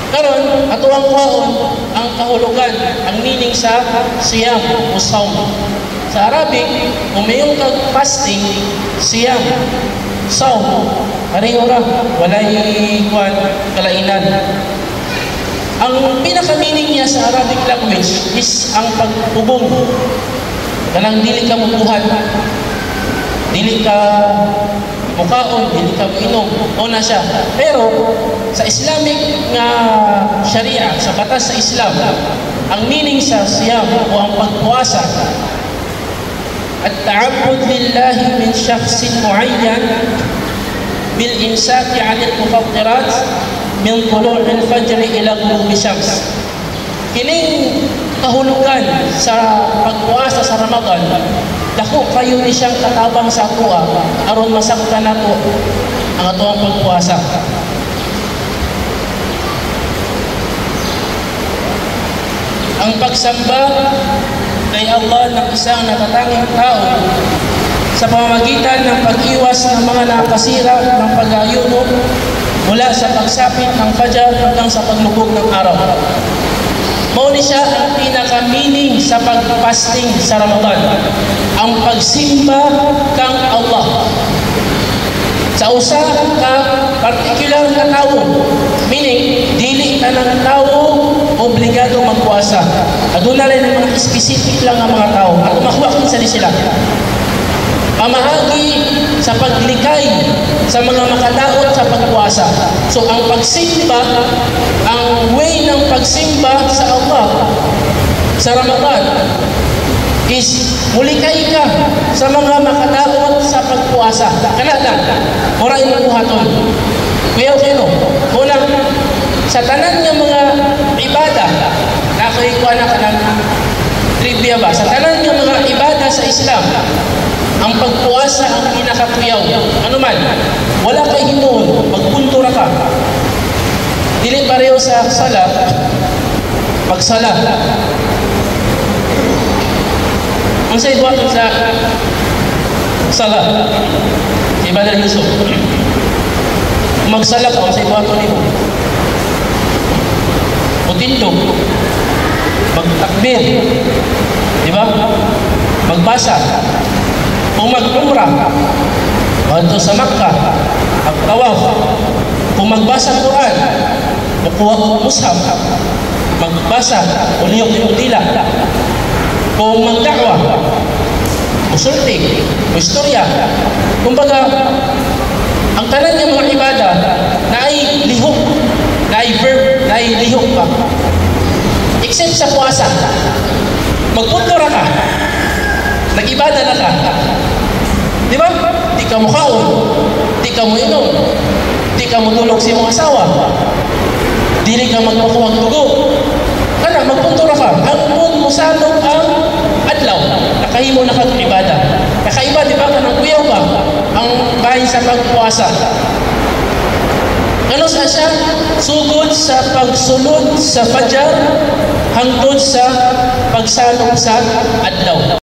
Karon atuang kuhaon ang kahulugan, ang meaning sa siyam o saum. Sa Arabic, umayong kag fasting, siyam, saum, pareho ra, walay kuan kalainan. Ang pinaka-meaning niya sa Arabic language is ang pagpugong. Kanang dili ka mubuhat, dili ka mukaon, dili ka inom, o na siya. Pero sa Islamic nga Sharia, sa batas sa Islam, ang meaning sa siyam o ang pagpuasa at ta'abbud lillahi min shakhsin muayyan bil imsaki 'anil mufattirat min tulu'il fajr ila ghurubi syams. Kining kahulugan sa pagpuasa sa Ramadan, dako kayo ni siyang katabang sa atua aron masaktan nato ang atuang pagpuasa. Ang pagsamba kay Allah ng isang natatanging tao sa pamamagitan ng pag-iwas ng mga nakasira ng pag-ayuno mula sa pagsapit ng Fajr hanggang sa paglubog ng araw. Mauni siya ang pinaka-meaning sa pag-fasting sa Ramadan, ang pagsimba kang Allah sa usa ka particular nga tawo, meaning dili tanang tawo obligado magpuasa. Aduna rin ng mga specific lang ang mga tao at makuha kung saan sila pamahagi sa paglikay sa mga makadaot sa pagpuasa. So ang pagsimba, ang way ng pagsimba sa Allah sa Ramadan is mulikay ka sa mga makadaot sa pagpuasa. Kanada, mura yung buhaton. Kuya Keno, unang sa tanan ng mga ibada, nakuha na ka ng trivia ba? Sa tanan ng mga ibada sa Islam, ang pagpuasa ang pinakakuyaw. Ano man, wala kay hinuon, magpuntura ka. Dili pareho sa sala, pagsala. Ang sa ibuhat sa sala, si Ibadal Yusuf, magsala ka, ang sa ibuhat ni mo. Mutindog, magtakbir, di ba? Magbasa, kung mag-umrah, wadto sa Makkah, mag-tawaf, kung magbasa Quran, makuha o mushaf, magbasa, uliyok yung tila, kung mag-da'wa, musulti, istorya, kumbaga, ang tanan ng mga ibada na ay lihok, na ay verb, na ay lihok pa. Except sa puasa, magpuntura ka, nag-ibada na ka. Di ba? Di ka mo kaon, di ka mo inom, di ka mo tulog sa iyong asawa, di rin ka magpakuwag tugo. Kana, magpuntura ka. Hanggang mo salog ang adlaw, nakahimo na kag-ibada. Kakaiba, di ba? Kanang kuyaw ba? Ang bahay sa pagpuasa. Ano sa siya? Sugod sa pagsulod sa Fajr hangtod sa pagsalong sa adlaw.